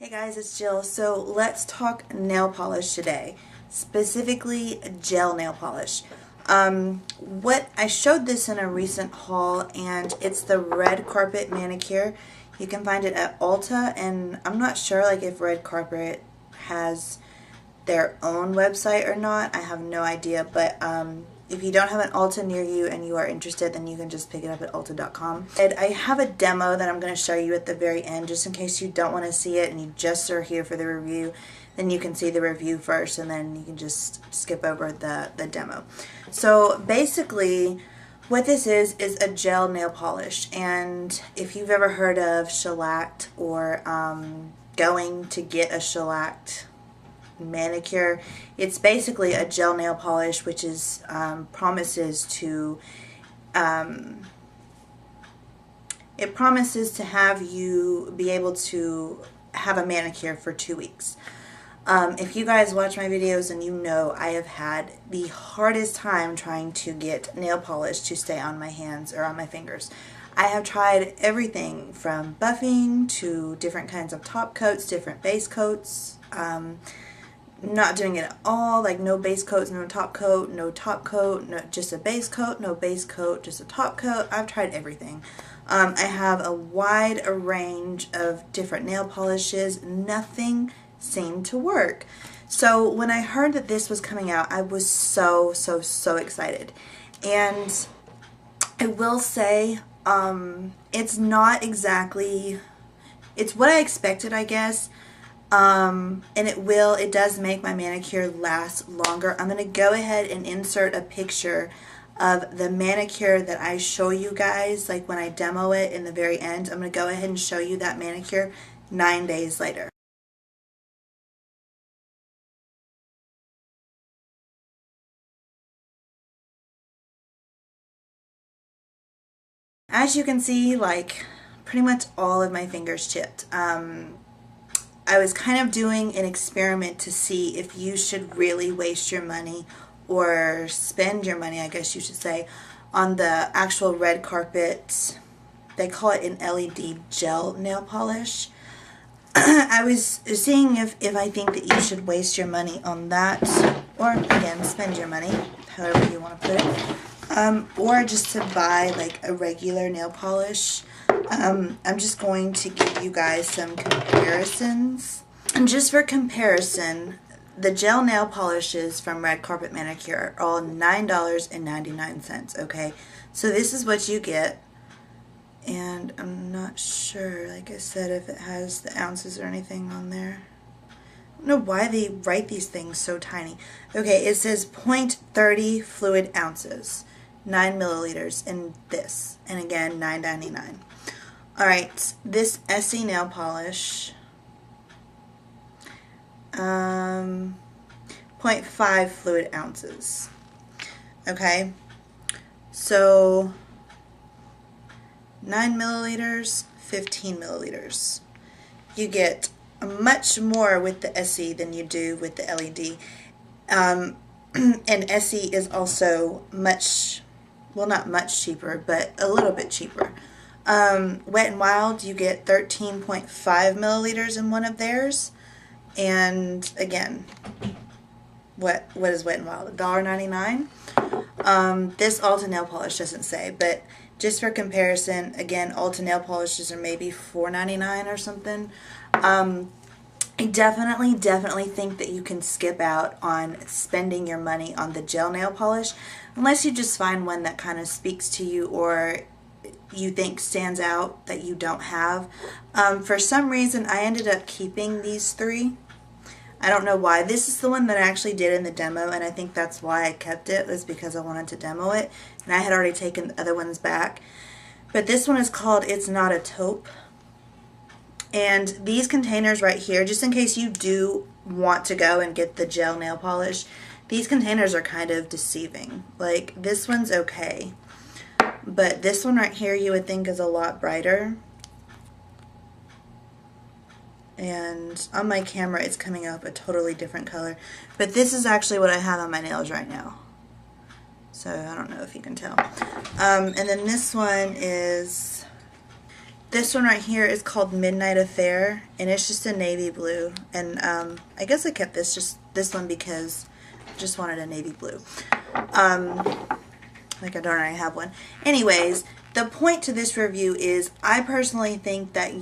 Hey guys, it's Jill. So let's talk nail polish today, specifically gel nail polish. What I showed this in a recent haul, and it's the Red Carpet Manicure. You can find it at Ulta, and I'm not sure like if Red Carpet has their own website or not. I have no idea, but if you don't have an Ulta near you and you are interested, then you can just pick it up at ulta.com. And I have a demo that I'm going to show you at the very end, just in case you don't want to see it and you just are here for the review. Then you can see the review first, and then you can just skip over the demo. So basically, what this is a gel nail polish. And if you've ever heard of shellacked or going to get a shellacked manicure, it's basically a gel nail polish which is promises to have you be able to have a manicure for 2 weeks. If you guys watch my videos, and you know I have had the hardest time trying to get nail polish to stay on my hands or on my fingers. I have tried everything from buffing to different kinds of top coats, different base coats, not doing it at all, like no base coats, no top coat, no just a base coat, no base coat, just a top coat. I've tried everything. I have a wide range of different nail polishes. Nothing seemed to work. So when I heard that this was coming out, I was so excited. And I will say, it's not exactly, it's what I expected, I guess. And it does make my manicure last longer. I'm going to go ahead and insert a picture of the manicure that I show you guys, like when I demo it in the very end. I'm going to go ahead and show you that manicure 9 days later. As you can see, like pretty much all of my fingers chipped. I was kind of doing an experiment to see if you should really waste your money or spend your money, I guess you should say, on the actual Red Carpet. They call it an LED gel nail polish. I was seeing if I think that you should waste your money on that, or again, spend your money, however you want to put it, or just to buy like a regular nail polish. I'm just going to give you guys some comparisons. And just for comparison, the gel nail polishes from Red Carpet Manicure are all $9.99, okay? So this is what you get. And I'm not sure, like I said, if it has the ounces or anything on there. I don't know why they write these things so tiny. Okay, it says 0.30 fluid ounces, 9 milliliters in this. And again, $9.99. Alright, this Essie nail polish, 0.5 fluid ounces. Okay, so 9 milliliters, 15 milliliters. You get much more with the Essie than you do with the LED. And Essie is also much, well, not much cheaper, but a little bit cheaper. Wet n Wild, you get 13.5 milliliters in one of theirs. And again, what is Wet n Wild? $1.99. This Ulta nail polish doesn't say, but just for comparison, again, Ulta nail polishes are maybe $4.99 or something. I definitely think that you can skip out on spending your money on the gel nail polish, unless you just find one that kind of speaks to you or you think stands out that you don't have. For some reason, I ended up keeping these three. I don't know why. This is the one that I actually did in the demo, and I think that's why I kept it, was because I wanted to demo it, and I had already taken the other ones back. But this one is called It's Not a Taupe. And these containers right here, just in case you do want to go and get the gel nail polish, these containers are kind of deceiving. Like, this one's okay, but this one right here you would think is a lot brighter. And on my camera it's coming up a totally different color. But this is actually what I have on my nails right now. So I don't know if you can tell. And then this one is This one right here is called Midnight Affair, and it's just a navy blue. And I guess I kept this one because I just wanted a navy blue. Like I don't already have one. Anyways, the point to this review is I personally think that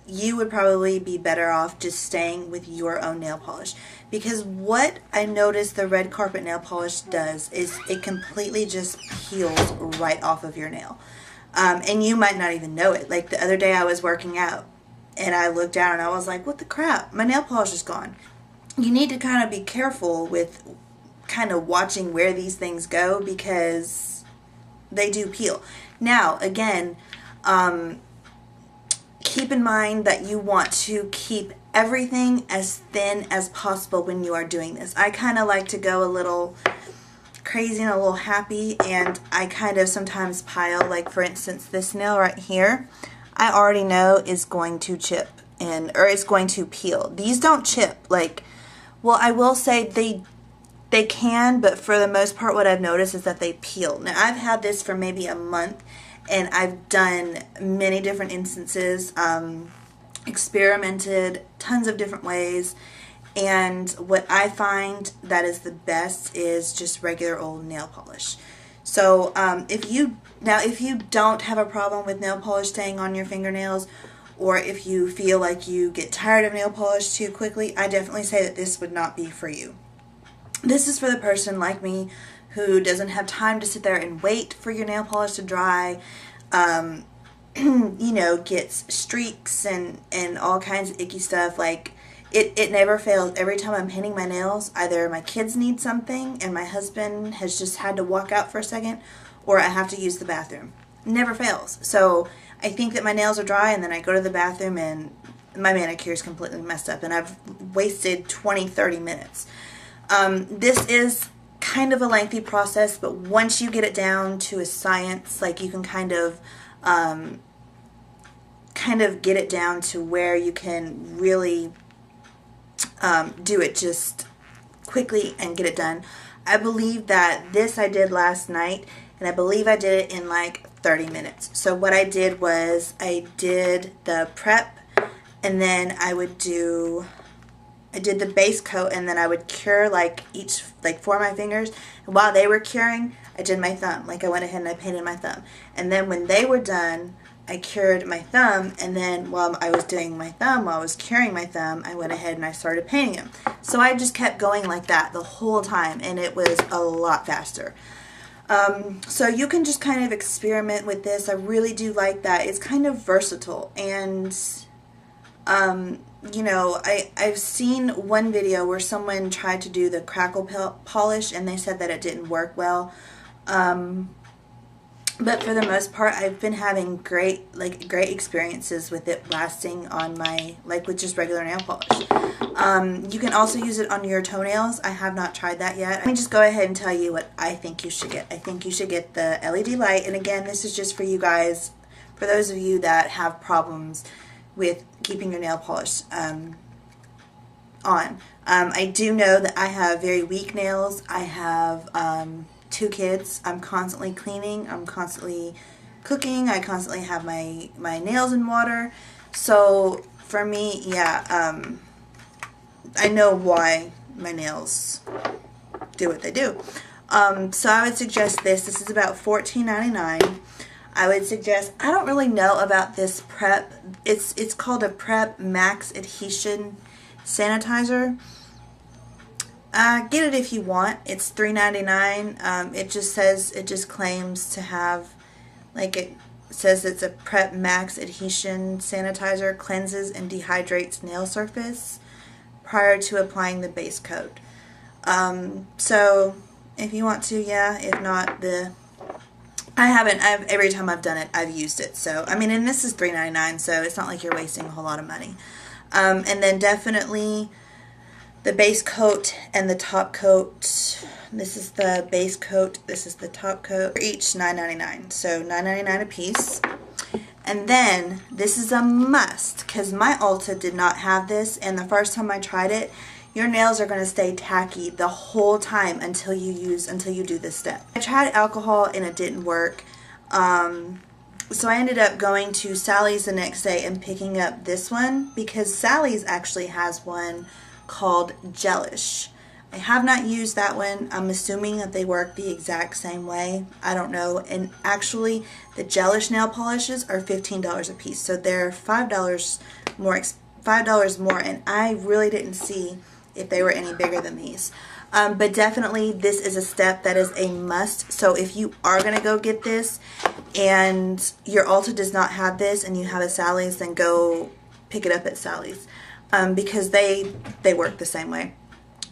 you would probably be better off just staying with your own nail polish, because what I noticed the red carpet nail polish does is it completely just peels right off of your nail. And you might not even know it. Like the other day I was working out and I looked down and I was like, what the crap? My nail polish is gone. You need to kind of be careful with kind of watching where these things go, because they do peel. Now, again, keep in mind that you want to keep everything as thin as possible when you are doing this. I kind of like to go a little crazy and a little happy, and I kind of sometimes pile, like for instance this nail right here, I already know is going to chip or it's going to peel. These don't chip. Like, well, I will say they can, but for the most part what I've noticed is that they peel. Now I've had this for maybe a month and I've done many different instances, experimented tons of different ways. And what I find that is the best is just regular old nail polish. So if you don't have a problem with nail polish staying on your fingernails, or if you feel like you get tired of nail polish too quickly, I definitely say that this would not be for you. This is for the person like me who doesn't have time to sit there and wait for your nail polish to dry, you know, gets streaks and all kinds of icky stuff. Like, It never fails. Every time I'm painting my nails, either my kids need something and my husband has just had to walk out for a second, or I have to use the bathroom. It never fails. So I think that my nails are dry, and then I go to the bathroom and my manicure is completely messed up and I've wasted 20-30 minutes. This is kind of a lengthy process, but once you get it down to a science, like you can kind of get it down to where you can really do it just quickly and get it done. I believe that this I did last night, and I believe I did it in like 30 minutes. So what I did was I did the prep, and then I did the base coat, and then I would cure like four of my fingers. And while they were curing, I did my thumb. Like I went ahead and I painted my thumb. And then when they were done, I cured my thumb, and then while I was doing my thumb, while I was curing my thumb, I went ahead and I started painting them. So I just kept going like that the whole time, and it was a lot faster. So you can just kind of experiment with this. I really do like that. It's kind of versatile, and you know, I've seen one video where someone tried to do the crackle polish, and they said that it didn't work well. But for the most part, I've been having great experiences with it lasting on my, with just regular nail polish. You can also use it on your toenails. I have not tried that yet. Let me just go ahead and tell you what I think you should get. I think you should get the LED light, and again, this is just for you guys, for those of you that have problems with keeping your nail polish on. I do know that I have very weak nails. I have 2 kids. I'm constantly cleaning. I'm constantly cooking. I constantly have my nails in water. So for me, yeah, I know why my nails do what they do. So I would suggest this. This is about $14.99. I would suggest, I don't really know about this prep. It's called a Prep Max Adhesion Sanitizer. Get it if you want. It's $3.99. It just claims to have, it says it's a Prep Max Adhesion Sanitizer, cleanses and dehydrates nail surface prior to applying the base coat. So if you want to, yeah. If not, every time I've done it, I've used it. So, I mean, and this is $3.99, so it's not like you're wasting a whole lot of money. And then definitely the base coat and the top coat. This is the base coat, this is the top coat. For each $9.99, so $9.99 a piece. And then this is a must, because my Ulta did not have this, and the first time I tried it, your nails are going to stay tacky the whole time until you do this step. I tried alcohol and it didn't work. So I ended up going to Sally's the next day and picking up this one because Sally's actually has one called Gelish. I have not used that one. I'm assuming that they work the exact same way. I don't know. And actually, the Gelish nail polishes are $15 a piece, so they're $5 more. And I really didn't see if they were any bigger than these. But definitely, this is a step that is a must. So if you are gonna go get this, and your Ulta does not have this, and you have a Sally's, then go pick it up at Sally's, because they work the same way.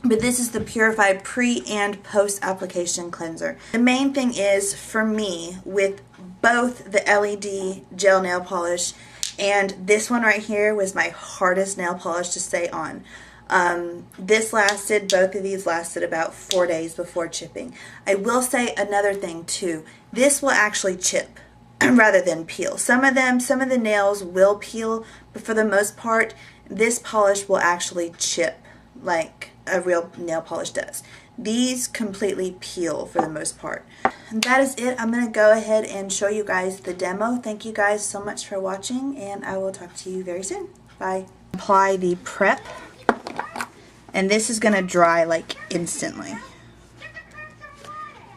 But this is the Purified Pre and Post Application Cleanser. The main thing is, for me, with both the LED gel nail polish and this one right here was my hardest nail polish to stay on. Both of these lasted about 4 days before chipping. I will say another thing too. This will actually chip rather than peel. Some of the nails will peel, but for the most part, this polish will actually chip like a real nail polish does. These completely peel for the most part. And that is it. I'm going to go ahead and show you guys the demo. Thank you guys so much for watching, and I will talk to you very soon. Bye. Apply the prep, and this is going to dry like instantly.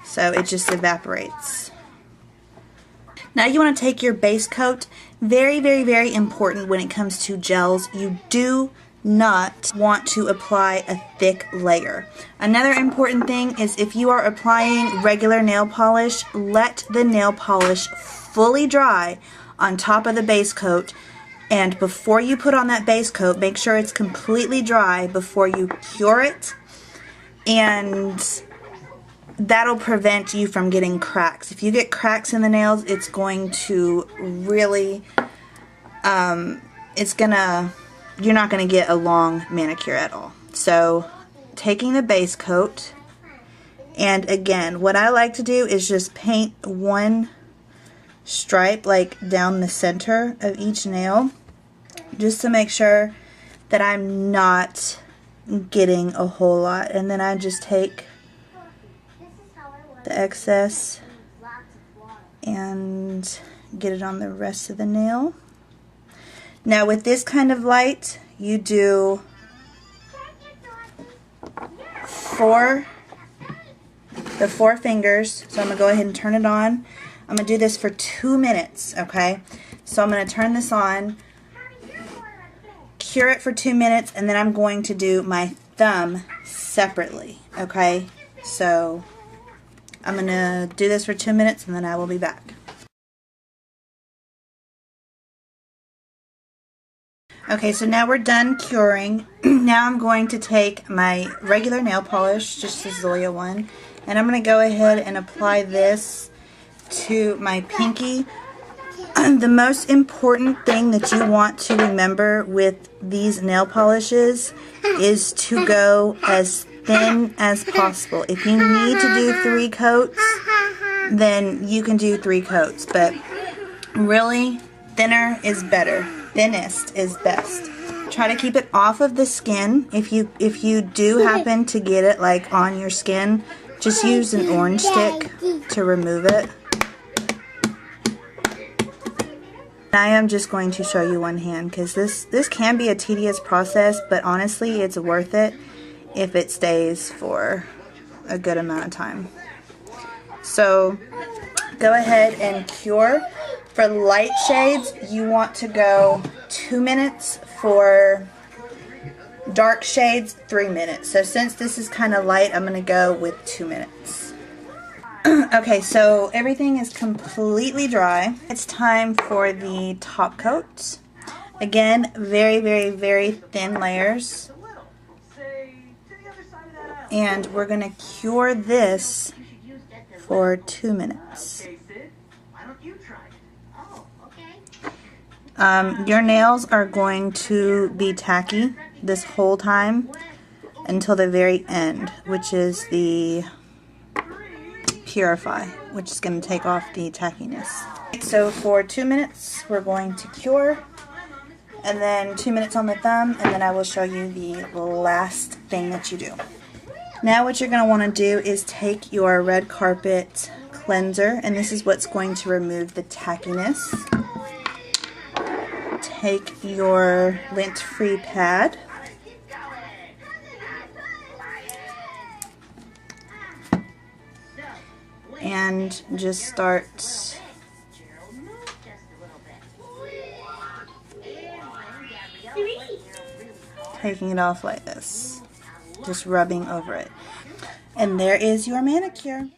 So it just evaporates. Now you want to take your base coat. Very, very, very important when it comes to gels. You do not want to apply a thick layer. Another important thing is if you are applying regular nail polish, let the nail polish fully dry on top of the base coat, and before you put on that base coat, make sure it's completely dry before you cure it, and that'll prevent you from getting cracks. If you get cracks in the nails, it's going to really, you're not going to get a long manicure at all. So taking the base coat, and again, what I like to do is just paint one stripe like down the center of each nail, just to make sure that I'm not getting a whole lot. And then I just take the excess and get it on the rest of the nail. Now with this kind of light, you do the four fingers. So I'm going to go ahead and turn it on. I'm going to do this for 2 minutes, okay? So I'm going to turn this on, cure it for 2 minutes, and then I'm going to do my thumb separately, okay? So I'm going to do this for 2 minutes, and then I will be back. Okay, so now we're done curing. Now I'm going to take my regular nail polish, just the Zoya one, and I'm going to go ahead and apply this to my pinky. The most important thing that you want to remember with these nail polishes is to go as thin as possible. If you need to do 3 coats, then you can do 3 coats, but really, thinner is better. Thinnest is best. Try to keep it off of the skin. If you do happen to get it like on your skin, just use an orange stick to remove it. I am just going to show you one hand because this can be a tedious process, but honestly it's worth it if it stays for a good amount of time. So go ahead and cure. For light shades, you want to go 2 minutes. For dark shades, 3 minutes. So since this is kind of light, I'm going to go with 2 minutes. Okay, so everything is completely dry. It's time for the top coat. Again, very, very, very thin layers. And we're going to cure this for 2 minutes. Your nails are going to be tacky this whole time until the very end, which is the Purify, which is going to take off the tackiness. So for 2 minutes, we're going to cure, and then 2 minutes on the thumb, and then I will show you the last thing that you do. Now what you're going to want to do is take your red carpet cleanser, and this is what's going to remove the tackiness. Take your lint-free pad and just start taking it off like this, just rubbing over it. And there is your manicure.